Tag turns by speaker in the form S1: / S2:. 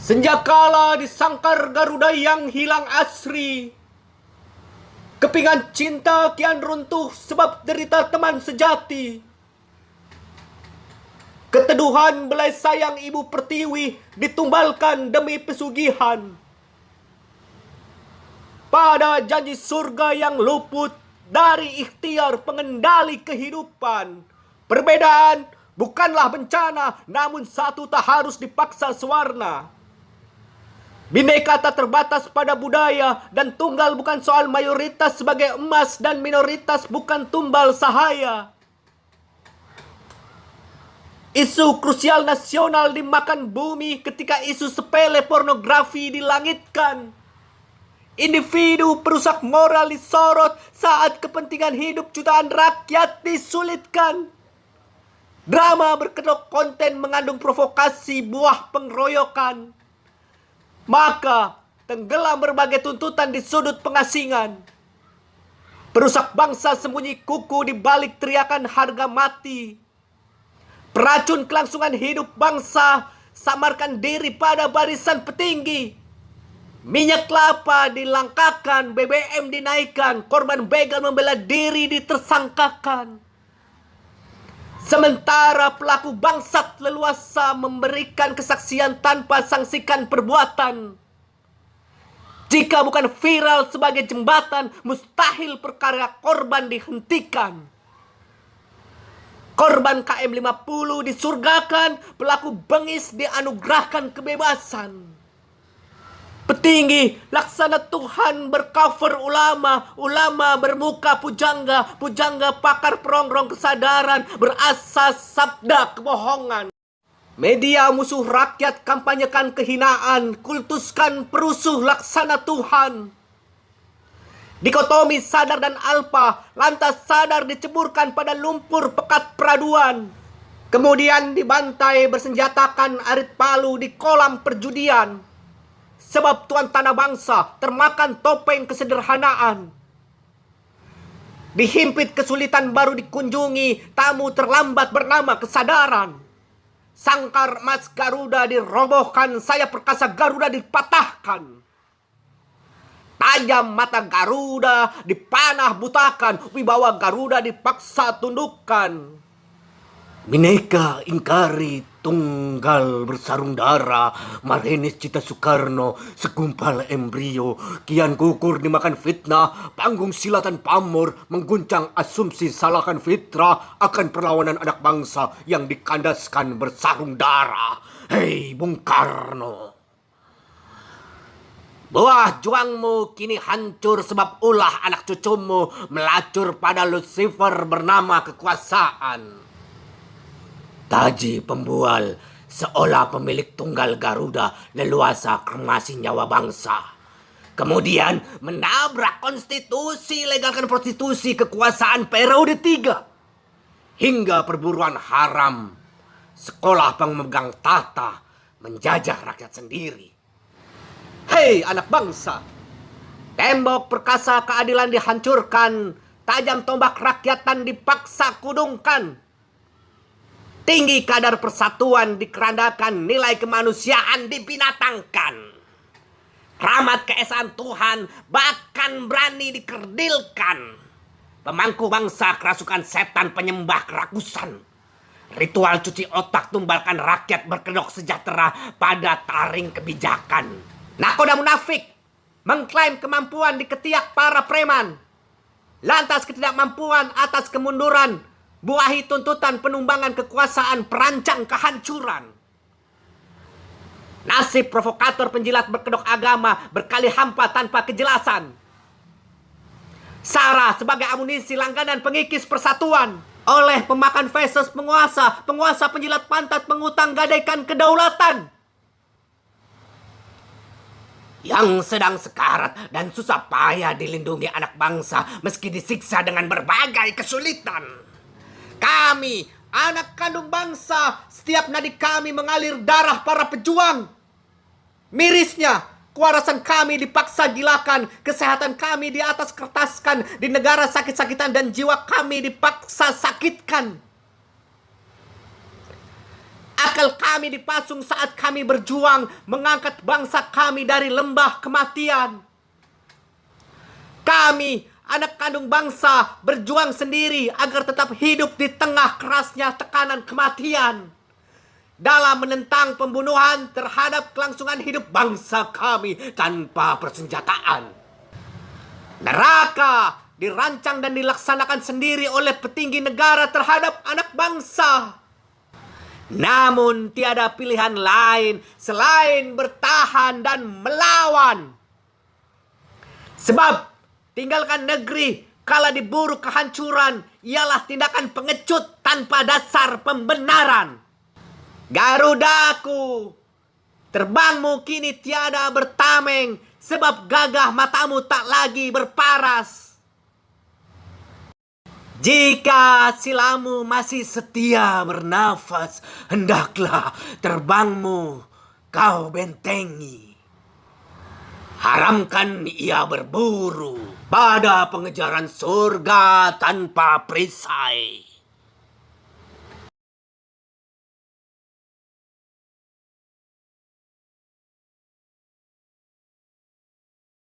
S1: Senjakala di sangkar Garuda yang hilang asri, kepingan cinta kian runtuh sebab derita teman sejati. Keteduhan belai sayang ibu pertiwi ditumbalkan demi pesugihan. Pada janji surga yang luput dari ikhtiar pengendali kehidupan. Perbedaan bukanlah bencana, namun satu tak harus dipaksa sewarna. Bineka tak terbatas pada budaya, dan tunggal bukan soal mayoritas sebagai emas dan minoritas bukan tumbal sahaya. Isu krusial nasional dimakan bumi ketika isu sepele pornografi dilangitkan. Individu perusak moral disorot saat kepentingan hidup jutaan rakyat disulitkan. Drama berkedok konten mengandung provokasi buah pengeroyokan. Maka tenggelam berbagai tuntutan di sudut pengasingan. Perusak bangsa sembunyi kuku di balik teriakan harga mati. Peracun kelangsungan hidup bangsa samarkan diri pada barisan petinggi. Minyak kelapa dilangkakan, BBM dinaikkan, korban begal membela diri ditersangkakan. Sementara pelaku bangsat leluasa memberikan kesaksian tanpa sanksikan perbuatan. Jika bukan viral sebagai jembatan, mustahil perkara korban dihentikan. Korban KM 50 disurgakan, pelaku bengis dianugerahkan kebebasan. Petinggi laksana Tuhan bercover ulama, ulama bermuka pujangga, pujangga pakar perongrong kesadaran berasas sabda kebohongan. Media musuh rakyat kampanyekan kehinaan, kultuskan perusuh laksana Tuhan. Dikotomi sadar dan alpa, lantas sadar diceburkan pada lumpur pekat peraduan. Kemudian dibantai bersenjatakan arit palu di kolam perjudian. Sebab tuan tanah bangsa termakan topeng kesederhanaan. Dihimpit kesulitan baru dikunjungi, tamu terlambat bernama kesadaran. Sangkar emas Garuda dirobohkan, sayap perkasa Garuda dipatahkan. Tajam mata Garuda dipanah butakan, wibawa Garuda dipaksa tundukkan. Bineka ingkari tunggal bersarung darah, Marhenis Cita Soekarno segumpal embrio, kian gugur dimakan fitnah, panggung silatan pamor mengguncang asumsi salahkan fitrah akan perlawanan anak bangsa yang dikandaskan bersarung darah. Hei Bung Karno, buah juangmu kini hancur sebab ulah anak cucumu melacur pada Lucifer bernama kekuasaan. Taji pembual seolah pemilik tunggal Garuda leluasa kremasi nyawa bangsa. Kemudian menabrak konstitusi, legalkan prostitusi kekuasaan periode 3. Hingga perburuan haram, sekolah pemegang tata menjajah rakyat sendiri. Hei anak bangsa, tembok perkasa keadilan dihancurkan, tajam tombak rakyatan dipaksa kudungkan. Tinggi kadar persatuan dikerandakan, nilai kemanusiaan dibinatangkan. Keramat keesaan Tuhan bahkan berani dikerdilkan. Pemangku bangsa kerasukan setan penyembah kerakusan. Ritual cuci otak tumbalkan rakyat berkedok sejahtera pada taring kebijakan. Nakoda munafik mengklaim kemampuan di ketiak para preman. Lantas ketidakmampuan atas kemunduran buahi tuntutan penumbangan kekuasaan perancang kehancuran. Nasib provokator penjilat berkedok agama berkali hampa tanpa kejelasan. Sara sebagai amunisi langganan pengikis persatuan. Oleh pemakan feses penguasa, penguasa penjilat pantat pengutang gadaikan kedaulatan. Yang sedang sekarat dan susah payah dilindungi anak bangsa meski disiksa dengan berbagai kesulitan. Kami, anak kandung bangsa, setiap nadi kami mengalir darah para pejuang. Mirisnya, kewarasan kami dipaksa gilakan, kesehatan kami di atas kertaskan, di negara sakit-sakitan dan jiwa kami dipaksa sakitkan. Akal kami dipasung saat kami berjuang mengangkat bangsa kami dari lembah kematian. Kami, anak kandung bangsa, berjuang sendiri agar tetap hidup di tengah kerasnya tekanan kematian. Dalam menentang pembunuhan terhadap kelangsungan hidup bangsa kami tanpa persenjataan. Neraka dirancang dan dilaksanakan sendiri oleh petinggi negara terhadap anak bangsa. Namun tiada pilihan lain selain bertahan dan melawan. Sebab tinggalkan negeri kala diburu kehancuran ialah tindakan pengecut tanpa dasar pembenaran. Garudaku, terbangmu kini tiada bertameng, sebab gagah matamu tak lagi berparas. Jika silamu masih setia bernafas, hendaklah terbangmu kau bentengi. Haramkan ia berburu pada pengejaran surga tanpa perisai.